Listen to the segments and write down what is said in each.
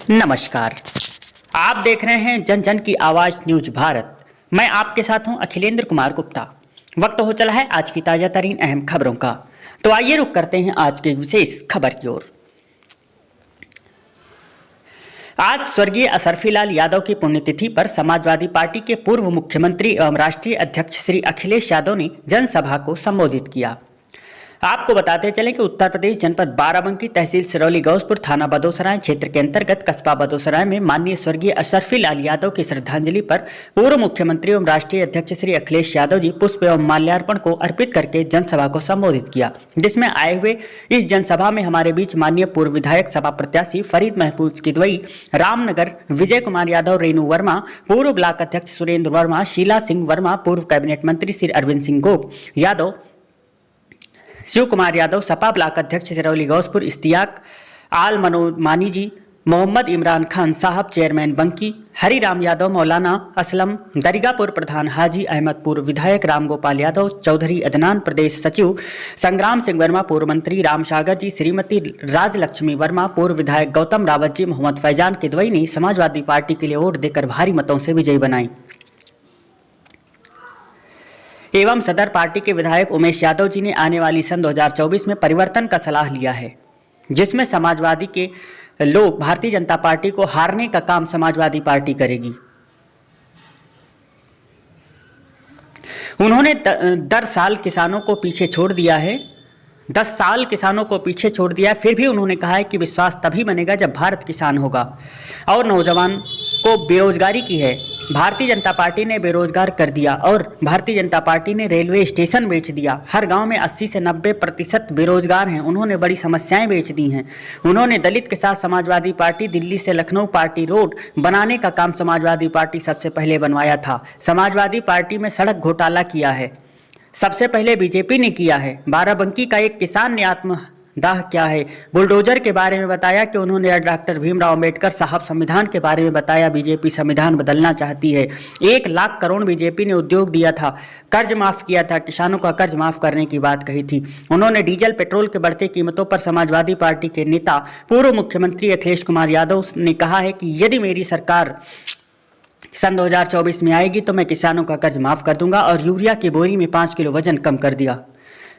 नमस्कार, आप देख रहे हैं जन जन की आवाज़ न्यूज भारत। मैं आपके साथ हूं अखिलेंद्र कुमार गुप्ता। वक्त हो चला है आज की ताज़ा तरीन अहम खबरों का, तो आइए रुक करते हैं आज की विशेष खबर की ओर। आज स्वर्गीय असरफी लाल यादव की पुण्यतिथि पर समाजवादी पार्टी के पूर्व मुख्यमंत्री एवं राष्ट्रीय अध्यक्ष श्री अखिलेश यादव ने जनसभा को संबोधित किया। आपको बताते चलें कि उत्तर प्रदेश जनपद बाराबंकी तहसील सिरौली गौसपुर थाना बदोसराय क्षेत्र के अंतर्गत कस्बा बदोसराय में माननीय स्वर्गीय असरफी लाल यादव की श्रद्धांजलि पर पूर्व मुख्यमंत्री एवं राष्ट्रीय अध्यक्ष श्री अखिलेश यादव जी पुष्प एवं माल्यार्पण को अर्पित करके जनसभा को संबोधित किया, जिसमें आए हुए इस जनसभा में हमारे बीच माननीय पूर्व विधायक सपा प्रत्याशी फरीद महफूज किदवई, रामनगर विजय कुमार यादव, रेणु वर्मा, पूर्व ब्लॉक अध्यक्ष सुरेंद्र वर्मा, शीला सिंह वर्मा, पूर्व कैबिनेट मंत्री श्री अरविंद सिंह गोप यादव, शिव कुमार यादव, सपा ब्लॉक अध्यक्ष सिरौली गौसपुर इश्तियाक आल मानी जी, मोहम्मद इमरान खान साहब चेयरमैन बंकी, हरिराम यादव, मौलाना असलम, दरिगापुर प्रधान हाजी अहमद, पूर्व विधायक राम गोपाल यादव, चौधरी अदनान, प्रदेश सचिव संग्राम सिंह वर्मा, पूर्व मंत्री राम सागर जी, श्रीमती राजलक्ष्मी वर्मा, पूर्व विधायक गौतम रावत जी, मोहम्मद फैजान किदवई ने समाजवादी पार्टी के लिए वोट देकर भारी मतों से विजयी बनाई एवं सदर पार्टी के विधायक उमेश यादव जी ने आने वाली सन 2024 में परिवर्तन का सलाह लिया है, जिसमें समाजवादी के लोग भारतीय जनता पार्टी को हारने का काम समाजवादी पार्टी करेगी। उन्होंने 10 साल किसानों को पीछे छोड़ दिया है, 10 साल किसानों को पीछे छोड़ दिया है। फिर भी उन्होंने कहा है कि विश्वास तभी बनेगा जब भारत किसान होगा और नौजवान को बेरोजगारी की है। भारतीय जनता पार्टी ने बेरोजगार कर दिया और भारतीय जनता पार्टी ने रेलवे स्टेशन बेच दिया। हर गांव में 80 से 90% बेरोजगार हैं। उन्होंने बड़ी समस्याएं बेच दी हैं। उन्होंने दलित के साथ समाजवादी पार्टी दिल्ली से लखनऊ पार्टी रोड बनाने का काम समाजवादी पार्टी सबसे पहले बनवाया था। समाजवादी पार्टी में सड़क घोटाला किया है, सबसे पहले बीजेपी ने किया है। बाराबंकी का एक किसान ने आत्मदाह किया है। बुलडोजर के बारे में बताया कि उन्होंने डॉक्टर भीमराव अंबेडकर साहब संविधान के बारे में बताया। बीजेपी संविधान बदलना चाहती है। 1 लाख करोड़ बीजेपी ने उद्योग दिया था, कर्ज माफ किया था, किसानों का कर्ज माफ करने की बात कही थी। उन्होंने डीजल पेट्रोल के बढ़ते कीमतों पर समाजवादी पार्टी के नेता पूर्व मुख्यमंत्री अखिलेश कुमार यादव ने कहा है कि यदि मेरी सरकार सन 2024 में आएगी तो मैं किसानों का कर्ज माफ कर दूंगा और यूरिया की बोरी में 5 किलो वजन कम कर दिया।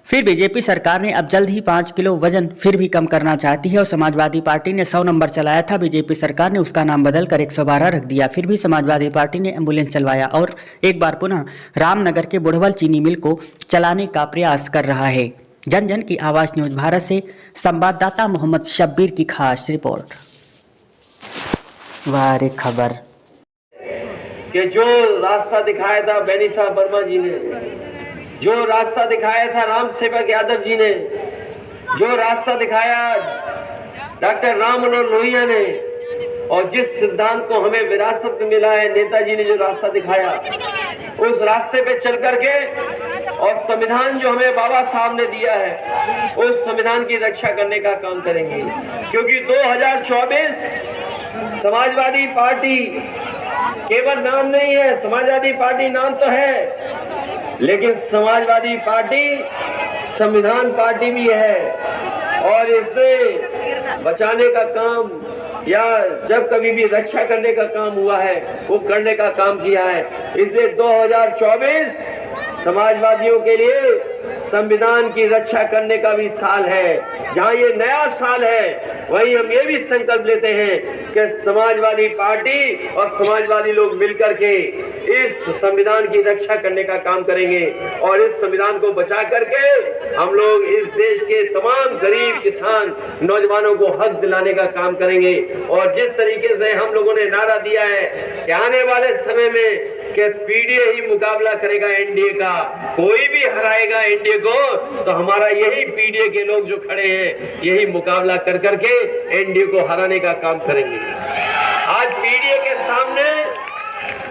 फिर बीजेपी सरकार ने अब जल्द ही 5 किलो वजन फिर भी कम करना चाहती है और समाजवादी पार्टी ने 100 नंबर चलाया था। बीजेपी सरकार ने उसका नाम बदलकर 112 रख दिया। फिर भी समाजवादी पार्टी ने एम्बुलेंस चलवाया और एक बार पुनः रामनगर के बुढ़वल चीनी मिल को चलाने का प्रयास कर रहा है। जन जन की आवाज़ न्यूज भारत से संवाददाता मोहम्मद शब्बीर की खास रिपोर्ट। वाह खबर कि जो रास्ता दिखाया था बेनी साहब वर्मा जी ने, जो रास्ता दिखाया था राम सेवक यादव जी ने, जो रास्ता दिखाया डॉक्टर राम मनोहर लोहिया ने, और जिस सिद्धांत को हमें विरासत में मिला है नेताजी ने जो रास्ता दिखाया, उस रास्ते पे चल करके और संविधान जो हमें बाबा साहब ने दिया है उस संविधान की रक्षा करने का काम करेंगे। क्योंकि 2024 समाजवादी पार्टी केवल नाम नहीं है, समाजवादी पार्टी नाम तो है, लेकिन समाजवादी पार्टी संविधान पार्टी भी है और इसने बचाने का काम या जब कभी भी रक्षा करने का काम हुआ है वो करने का काम किया है। इसलिए 2024 समाजवादियों के लिए संविधान की रक्षा करने का भी साल है। जहां ये नया साल है वहीं हम ये भी संकल्प लेते हैं कि समाजवादी पार्टी और समाजवादी लोग मिलकर के इस संविधान की रक्षा करने का काम करेंगे और इस संविधान को बचा करके हम लोग इस देश के तमाम गरीब किसान नौजवानों को हक दिलाने का काम करेंगे। और जिस तरीके से हम लोगों ने नारा दिया है कि आने वाले समय में कि पीडीए ही मुकाबला करेगा एनडीए का, कोई भी हराएगा एनडीए को तो हमारा यही पीडीए के लोग जो खड़े हैं यही मुकाबला कर करके एनडीए को हराने का काम करेंगे। आज पीडीए के सामने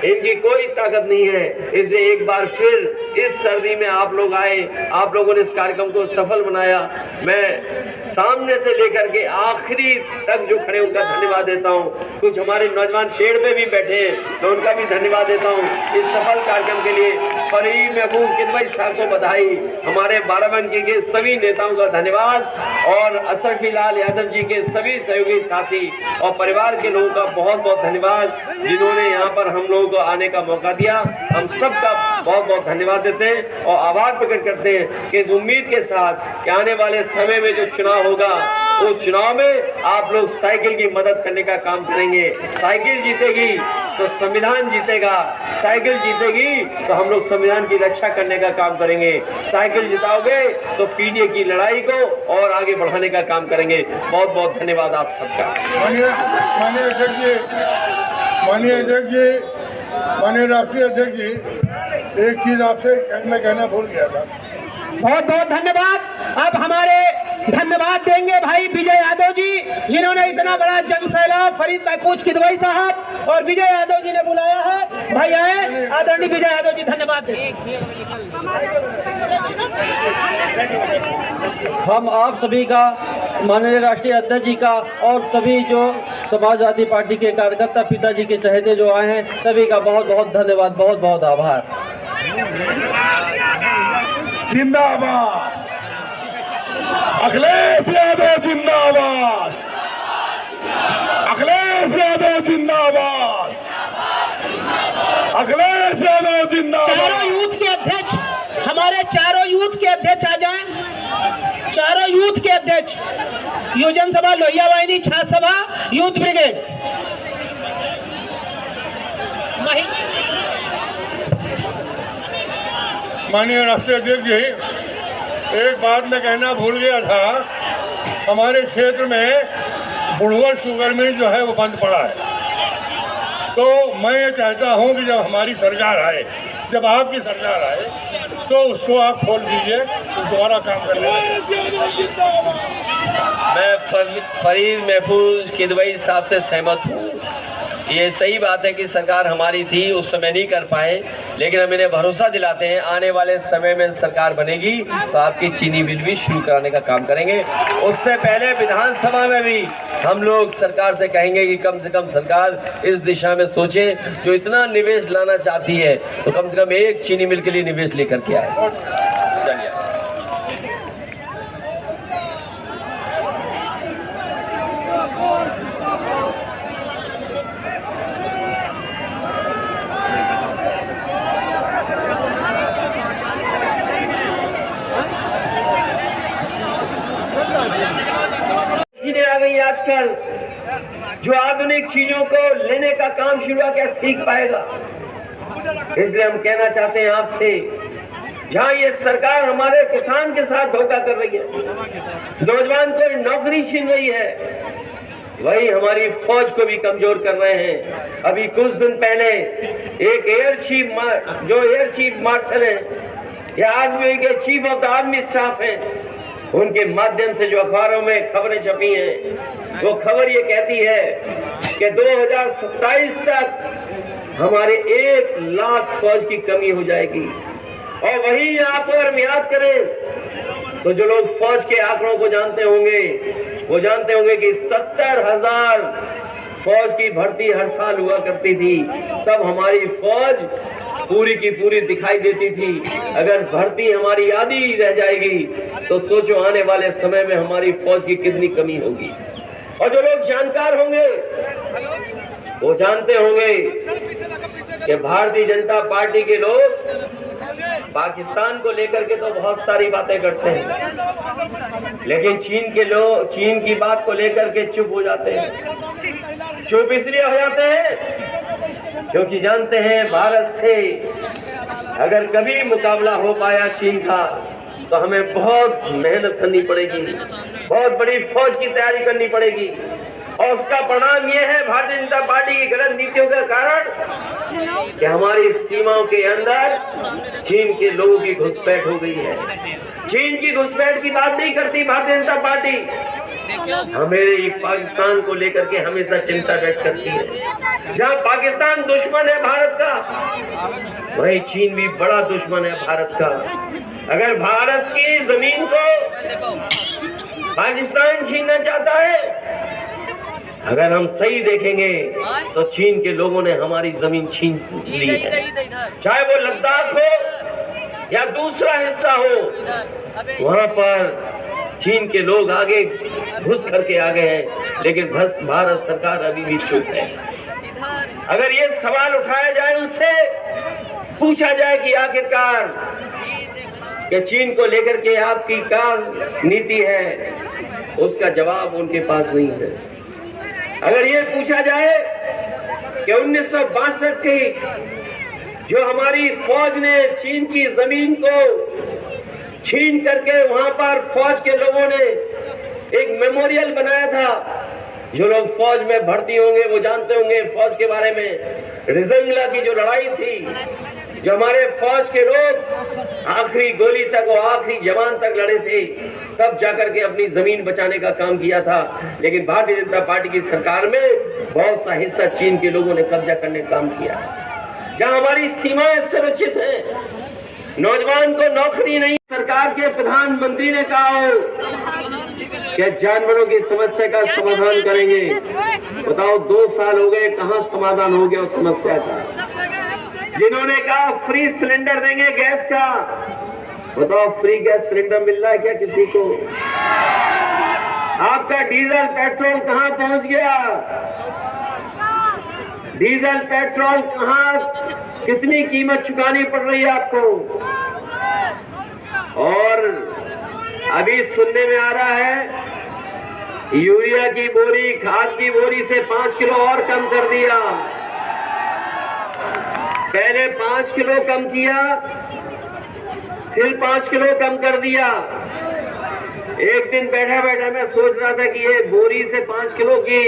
इनकी कोई ताकत नहीं है। इसलिए एक बार फिर इस सर्दी में आप लोग आए, आप लोगों ने इस कार्यक्रम को सफल बनाया। मैं सामने से लेकर के आखिरी तक जो खड़े उनका धन्यवाद देता हूँ। कुछ हमारे नौजवान पेड़ पे भी बैठे हैं, मैं उनका भी धन्यवाद देता हूँ। इस सफल कार्यक्रम के लिए फरीद महबूब किदवई साहब को बधाई, हमारे बाराबंकी के सभी नेताओं का धन्यवाद और अशरफी लाल यादव जी के सभी सहयोगी साथी और परिवार के लोगों का बहुत बहुत धन्यवाद, जिन्होंने यहाँ पर हम लोगों को आने का मौका दिया। हम सबका बहुत बहुत धन्यवाद देते हैं और आभार प्रकट करते हैं कि इस उम्मीद के साथ कि आने वाले समय में जो चुनाव होगा, उस चुनाव में आप लोग साइकिल की मदद करने का काम करेंगे। साइकिल जीतेगी तो संविधान जीतेगा, साइकिल जीतेगी तो हम लोग संविधान की रक्षा करने का काम करेंगे। साइकिल जिताओगे तो पीडीए की लड़ाई को और आगे बढ़ाने का काम करेंगे। बहुत बहुत धन्यवाद आप सबका। माननीय अध्यक्ष जी, माननीय राष्ट्रीय अध्यक्ष जी, एक चीज आपसे मैं कहना भूल गया था। बहुत बहुत धन्यवाद। अब हमारे धन्यवाद देंगे भाई विजय यादव जी, जिन्होंने इतना बड़ा जन सैलाब फरीद महबूब किदवई साहब और विजय यादव जी ने बुलाया है। भाई आए, आदरणीय विजय यादव जी, धन्यवाद दें। हम आप सभी का, माननीय राष्ट्रीय अध्यक्ष जी का और सभी जो समाजवादी पार्टी के कार्यकर्ता पिताजी के चहेते जो आए हैं, सभी का बहुत बहुत धन्यवाद, बहुत बहुत आभार। जिंदाबाद अखिलेश यादव, जिंदाबाद अखिलेश यादव, जिंदाबाद अखिलेश यादव, जिंदाबाद। चारों यूथ के अध्यक्ष, हमारे चारों यूथ के अध्यक्ष आ जाएं। चारों यूथ के अध्यक्ष, योजन सभा, लोहिया वाहिनी, छात्र सभा, यूथ ब्रिगेड। माननीय राष्ट्रीय अध्यक्ष जी, एक बात मैं कहना भूल गया था। हमारे क्षेत्र में बुढ़वा शुगर मिल जो है वो बंद पड़ा है। तो मैं ये चाहता हूँ कि जब हमारी सरकार आए, जब आपकी सरकार आए, तो उसको आप खोल दीजिए, तो दोबारा काम कर लेंगे। मैं फरीद महबूब किदवई साहब से सहमत हूँ। ये सही बात है कि सरकार हमारी थी, उस समय नहीं कर पाए, लेकिन हम इन्हें भरोसा दिलाते हैं आने वाले समय में सरकार बनेगी तो आपकी चीनी मिल भी शुरू कराने का काम करेंगे। उससे पहले विधानसभा में भी हम लोग सरकार से कहेंगे कि कम से कम सरकार इस दिशा में सोचे, जो इतना निवेश लाना चाहती है तो कम से कम एक चीनी मिल के लिए निवेश लेकर के आए। चलिए, आ गई आजकल, जो आधुनिक चीजों को लेने का काम शुरू किया सीख पाएगा। इसलिए हम कहना चाहते हैं आपसे, जहां ये सरकार हमारे किसान के साथ धोखा कर रही है, नौजवान को नौकरी छीन रही है, वही हमारी फौज को भी कमजोर कर रहे हैं। अभी कुछ दिन पहले एक एयर चीफ मार्शल है या आर्मी के chief of the army staff है, उनके माध्यम से जो अखबारों में खबरें छपी हैं, वो खबर ये कहती है कि 2027 तक हमारे 1 लाख फौज की कमी हो जाएगी। और वही यहाँ पर हम याद करें तो जो लोग फौज के आंकड़ों को जानते होंगे, वो जानते होंगे कि 70,000 फौज की भर्ती हर साल हुआ करती थी। तब हमारी फौज पूरी की पूरी दिखाई देती थी। अगर भर्ती हमारी आधी रह जाएगी तो सोचो आने वाले समय में हमारी फौज की कितनी कमी होगी। और जो लोग जानकार होंगे वो जानते होंगे कि भारतीय जनता पार्टी के लोग पाकिस्तान को लेकर के तो बहुत सारी बातें करते हैं, लेकिन चीन की बात को लेकर के चुप हो जाते हैं। चुप इसलिए हो जाते हैं क्योंकि जानते हैं भारत से अगर कभी मुकाबला हो पाया चीन का तो हमें बहुत मेहनत करनी पड़ेगी, बहुत बड़ी फौज की तैयारी करनी पड़ेगी। और उसका परिणाम यह है भारतीय जनता पार्टी की गलत नीतियों के कारण कि हमारी सीमाओं के अंदर चीन के लोगों की घुसपैठ हो गई है। चीन की घुसपैठ की बात नहीं करती भारतीय जनता पार्टी, हमें पाकिस्तान को लेकर के हमेशा चिंता व्यक्त करती है। जहां पाकिस्तान दुश्मन है भारत का, वहीं चीन भी बड़ा दुश्मन है भारत का। अगर भारत की जमीन को पाकिस्तान छीनना चाहता है, अगर हम सही देखेंगे तो चीन के लोगों ने हमारी जमीन छीन ली है, चाहे वो लद्दाख हो या दूसरा हिस्सा हो। वहां पर चीन के लोग आगे घुस करके आ गए हैं, लेकिन भारत सरकार अभी भी चुप है। अगर ये सवाल उठाया जाए, उनसे पूछा जाए कि आखिरकार कि चीन को लेकर के आपकी क्या नीति है, उसका जवाब उनके पास नहीं है। अगर ये पूछा जाए कि 1962 की जो हमारी फौज ने चीन की जमीन को छीन करके वहां पर फौज के लोगों ने एक मेमोरियल बनाया था, जो लोग फौज में भर्ती होंगे वो जानते होंगे फौज के बारे में। रिजंगला की जो लड़ाई थी, जो हमारे फौज के लोग आखिरी गोली तक, वो आखिरी जवान तक लड़े थे, तब जाकर के अपनी जमीन बचाने का काम किया था। लेकिन भारतीय जनता पार्टी की सरकार में बहुत सा हिस्सा चीन के लोगों ने कब्जा करने का काम किया। जहां हमारी सीमाएं सुरक्षित हैं, नौजवान को नौकरी नहीं, सरकार के प्रधानमंत्री ने कहा कि जानवरों की समस्या का समाधान करेंगे। बताओ 2 साल हो गए, कहां समाधान हो गया उस समस्या का? जिन्होंने कहा फ्री सिलेंडर देंगे गैस का, बताओ फ्री गैस सिलेंडर मिल रहा है क्या किसी को? आपका डीजल पेट्रोल कहां पहुंच गया? डीजल पेट्रोल कहां, कितनी कीमत चुकानी पड़ रही है आपको? और अभी सुनने में आ रहा है यूरिया की बोरी, खाद की बोरी से 5 किलो और कम कर दिया। पहले 5 किलो कम किया, फिर 5 किलो कम कर दिया। एक दिन बैठा बैठा मैं सोच रहा था कि ये बोरी से 5 किलो की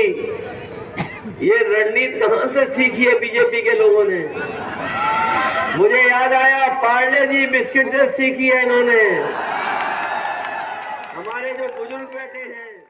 ये रणनीति कहां से सीखी है बीजेपी के लोगों ने? मुझे याद आया, पार्ले जी बिस्किट से सीखी है इन्होंने। हमारे जो बुजुर्ग बैठे हैं